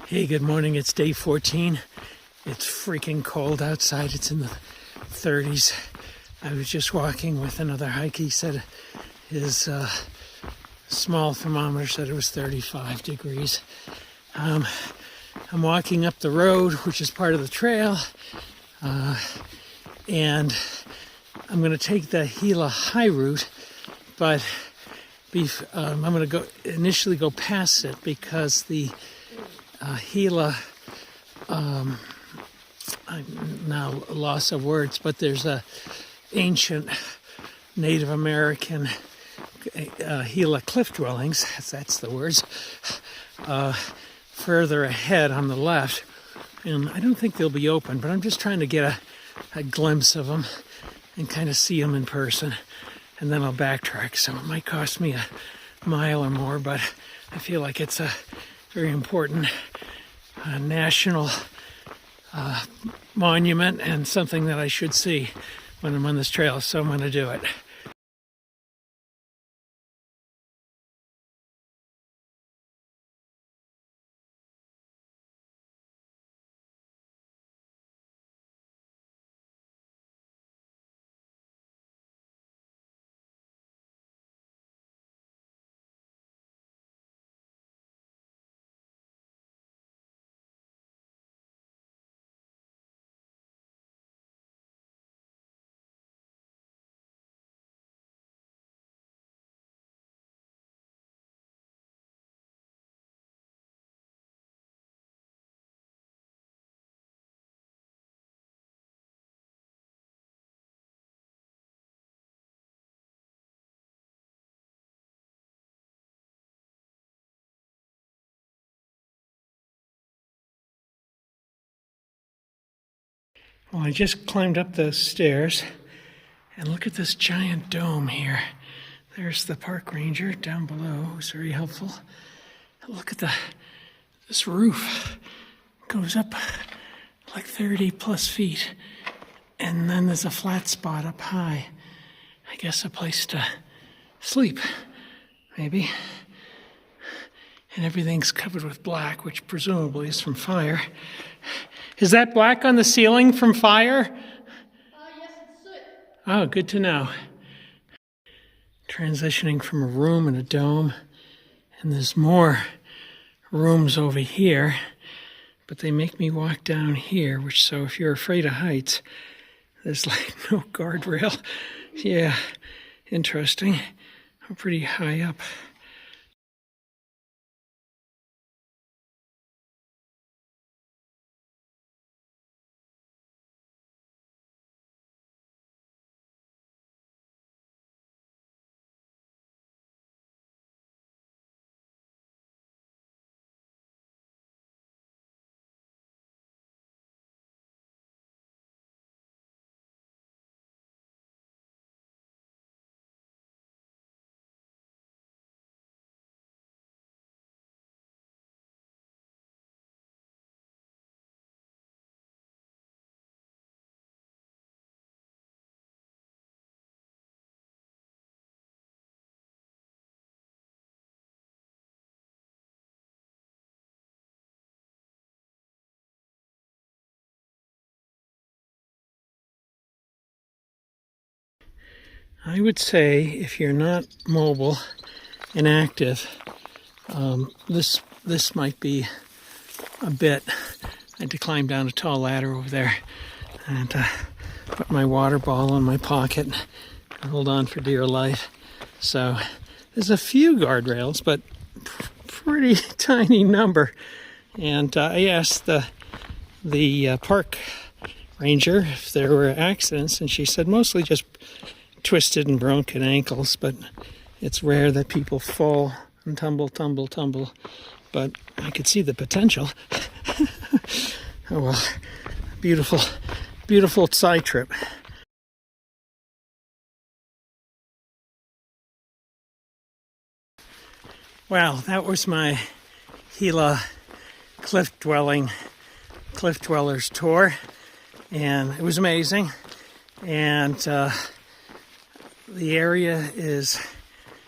Hey, good morning. It's day 14. It's freaking cold outside. It's in the 30s. I was just walking with another hiker. He said his small thermometer said it was 35 degrees. I'm walking up the road, which is part of the trail, and I'm going to take the Gila High Route, but I'm going to initially go past it because the Gila, I'm now loss of words, but there's a ancient Native American Gila Cliff Dwellings, that's the words, further ahead on the left, and I don't think they'll be open, but I'm just trying to get a glimpse of them and kind of see them in person, and then I'll backtrack. So it might cost me a mile or more, but I feel like it's a very important national monument and something that I should see when I'm on this trail, so I'm going to do it. Well, I just climbed up those stairs, and look at this giant dome here. There's the park ranger down below, who's very helpful. Look at this roof. It goes up like 30 plus feet, and then there's a flat spot up high. I guess a place to sleep, maybe. And everything's covered with black, which presumably is from fire. Is that black on the ceiling from fire? Yes, it's soot. Oh, good to know. Transitioning from a room and a dome, and there's more rooms over here, but they make me walk down here, so if you're afraid of heights, there's like no guardrail. Yeah, interesting. I'm pretty high up. I would say if you're not mobile and active, this might be a bit. I had to climb down a tall ladder over there and put my water bottle in my pocket and hold on for dear life. So there's a few guardrails, but pretty tiny number. And I asked the park ranger if there were accidents, and she said mostly just twisted and broken ankles, but it's rare that people fall and tumble. But I could see the potential. Oh well, beautiful side trip. Well, that was my Gila Cliff Dwellers tour, and it was amazing. And the area is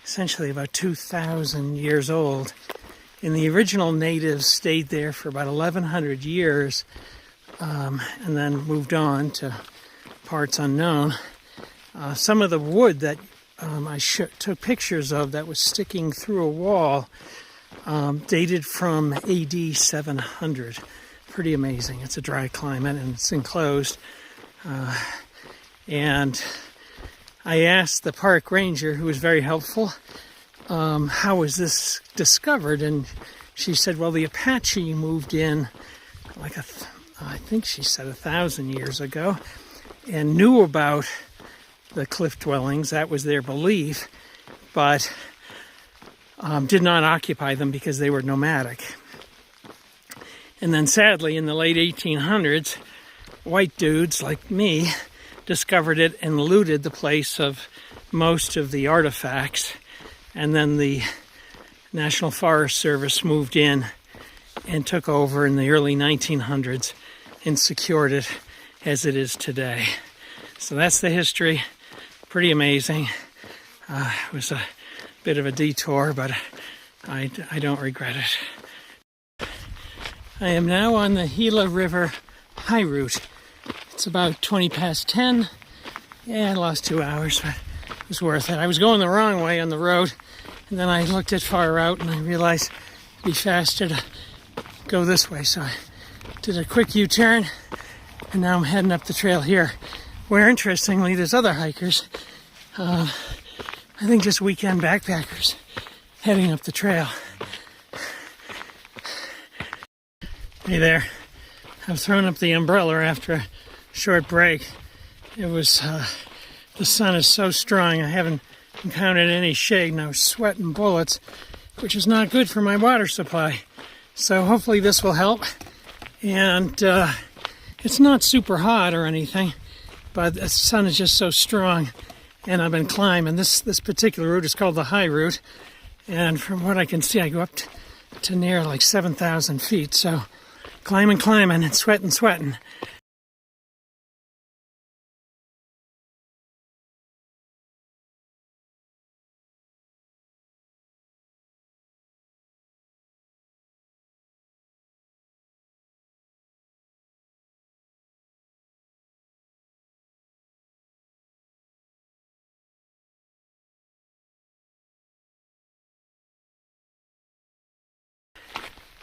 essentially about 2,000 years old, And the original natives stayed there for about 1,100 years and then moved on to parts unknown. Some of the wood that I took pictures of that was sticking through a wall dated from AD 700. Pretty amazing. It's a dry climate and it's enclosed. And I asked the park ranger, who was very helpful, how was this discovered? And she said, well, the Apache moved in I think she said 1,000 years ago and knew about the cliff dwellings. That was their belief, but did not occupy them because they were nomadic. And then sadly, in the late 1800s, white dudes like me discovered it and looted the place of most of the artifacts. And then the National Forest Service moved in and took over in the early 1900s and secured it as it is today. So that's the history. Pretty amazing. It was a bit of a detour, but I don't regret it. I am now on the Gila River High Route. It's about 20 past 10. Yeah, I lost 2 hours, but it was worth it. I was going the wrong way on the road, and then I looked at far out and I realized it'd be faster to go this way. So I did a quick U-turn, and now I'm heading up the trail here, where interestingly there's other hikers. I think just weekend backpackers heading up the trail. Hey there. I've thrown up the umbrella after a short break. It was, the sun is so strong, I haven't encountered any shade, and I was sweating bullets, which is not good for my water supply. So hopefully this will help. And it's not super hot or anything, but the sun is just so strong, and I've been climbing. This particular route is called the High Route, and from what I can see, I go up to near like 7,000 feet. So climbing, and sweating.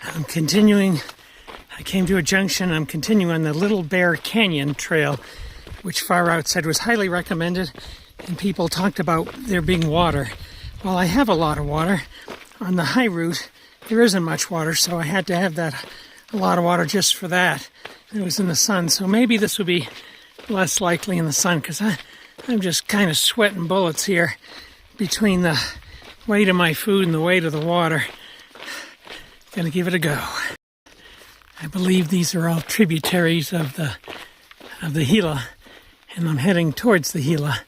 I'm continuing. I came to a junction. I'm continuing on the Little Bear Canyon Trail, which Far Out said was highly recommended, and people talked about there being water. Well, I have a lot of water. On the High Route, there isn't much water, so I had to have a lot of water just for that. It was in the sun, so maybe this will be less likely in the sun, because I'm just kind of sweating bullets here between the weight of my food and the weight of the water. Gonna give it a go. I believe these are all tributaries of the Gila, and I'm heading towards the Gila.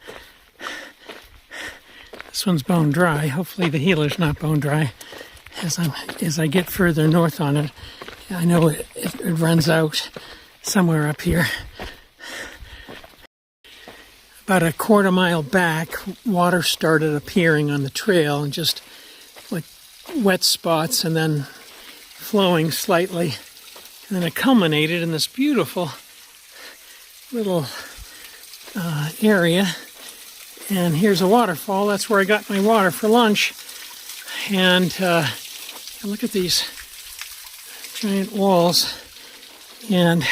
This one's bone dry. Hopefully the Gila's not bone dry. As I get further north on it, I know it runs out somewhere up here. About a quarter mile back, water started appearing on the trail, and just like wet spots, and then flowing slightly, and then it culminated in this beautiful little area. And here's a waterfall. That's where I got my water for lunch. And look at these giant walls. And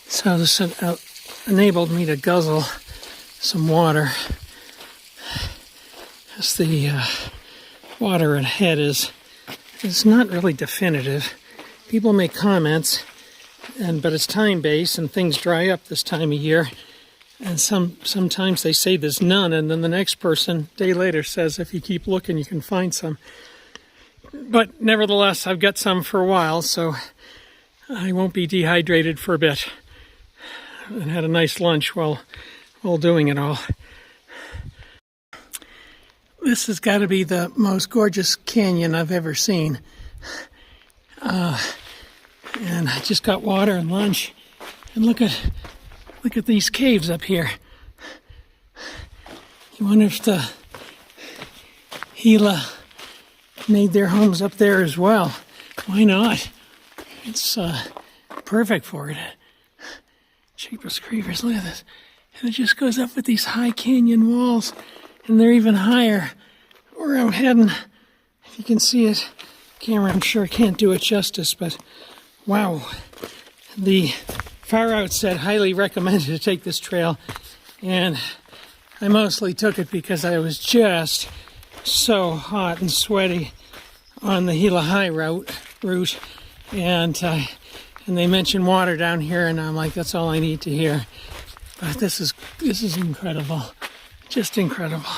so this enabled me to guzzle some water. As the water ahead is not really definitive. People make comments, but it's time-based, and things dry up this time of year. And sometimes they say there's none, and then the next person, a day later, says if you keep looking, you can find some. But nevertheless, I've got some for a while, so I won't be dehydrated for a bit. And had a nice lunch while doing it all. This has got to be the most gorgeous canyon I've ever seen. And I just got water and lunch. And look at these caves up here. You wonder if the Gila made their homes up there as well. Why not? It's perfect for it. Cheapest creepers, look at this. And it just goes up with these high canyon walls, and they're even higher where I'm heading. If you can see it, camera I'm sure can't do it justice, but wow. The Far Route said highly recommended to take this trail, and I mostly took it because I was just so hot and sweaty on the Gila High Route, and they mentioned water down here, and I'm like, that's all I need to hear. But this is incredible, just incredible.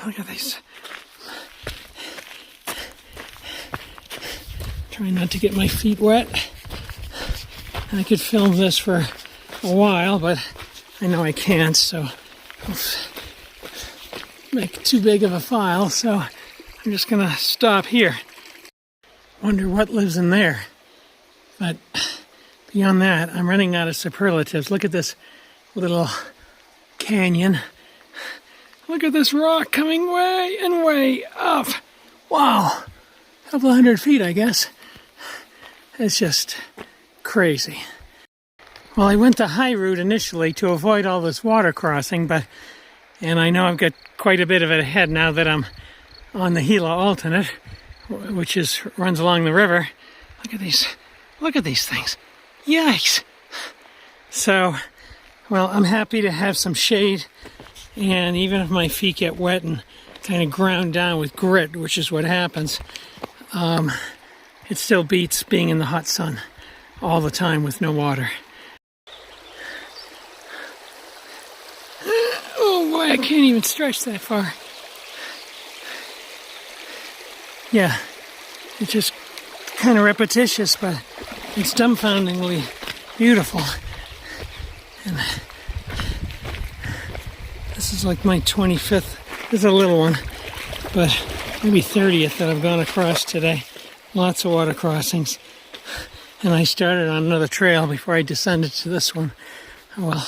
Look at these. Trying not to get my feet wet. I could film this for a while, but I know I can't, so I'll make too big of a file, so I'm just gonna stop here. Wonder what lives in there. But beyond that, I'm running out of superlatives. Look at this little canyon. Look at this rock coming way and way up. Wow, a couple 100 feet, I guess. It's just crazy. Well, I went the high route initially to avoid all this water crossing, and I know I've got quite a bit of it ahead now that I'm on the Gila Alternate, which runs along the river. Look at these things. Yikes! So, well, I'm happy to have some shade, and even if my feet get wet and kind of ground down with grit, which is what happens, it still beats being in the hot sun all the time with no water. Oh boy, I can't even stretch that far. Yeah, it's just kind of repetitious, but it's dumbfoundingly beautiful. And this is like my 25th, this is a little one, but maybe 30th that I've gone across today. Lots of water crossings. And I started on another trail before I descended to this one. Oh well.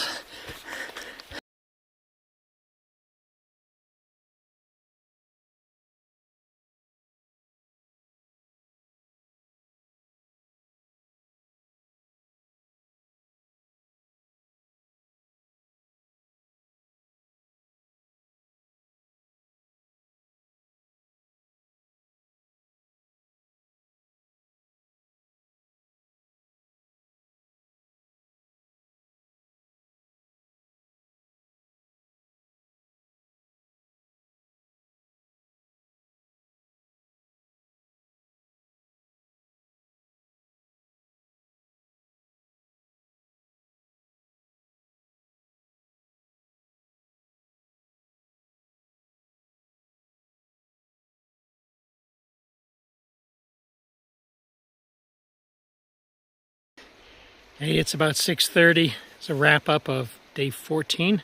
Hey, it's about 6:30. It's a wrap-up of day 14,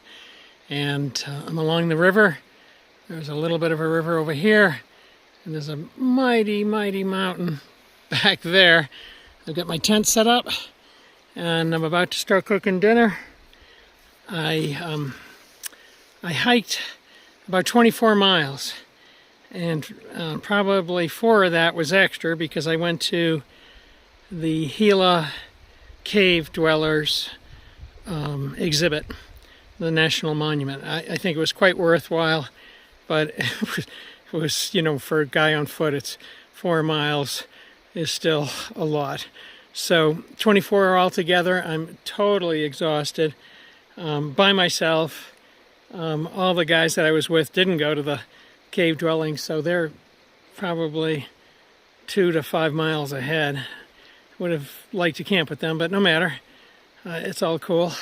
and I'm along the river. There's a little bit of a river over here, and there's a mighty, mighty mountain back there. I've got my tent set up, and I'm about to start cooking dinner. I hiked about 24 miles, and probably 4 of that was extra because I went to the Gila Cave Dwellers exhibit, the National Monument. I think it was quite worthwhile, but it was, you know, for a guy on foot, it's 4 miles is still a lot. So 24 altogether. I'm totally exhausted by myself. All the guys that I was with didn't go to the cave dwelling, so they're probably 2 to 5 miles ahead. Would have liked to camp with them, but no matter. It's all cool.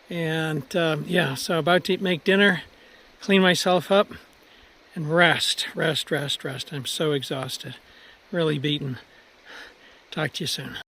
And yeah, so about to make dinner, clean myself up, and rest. I'm so exhausted. Really beaten. Talk to you soon.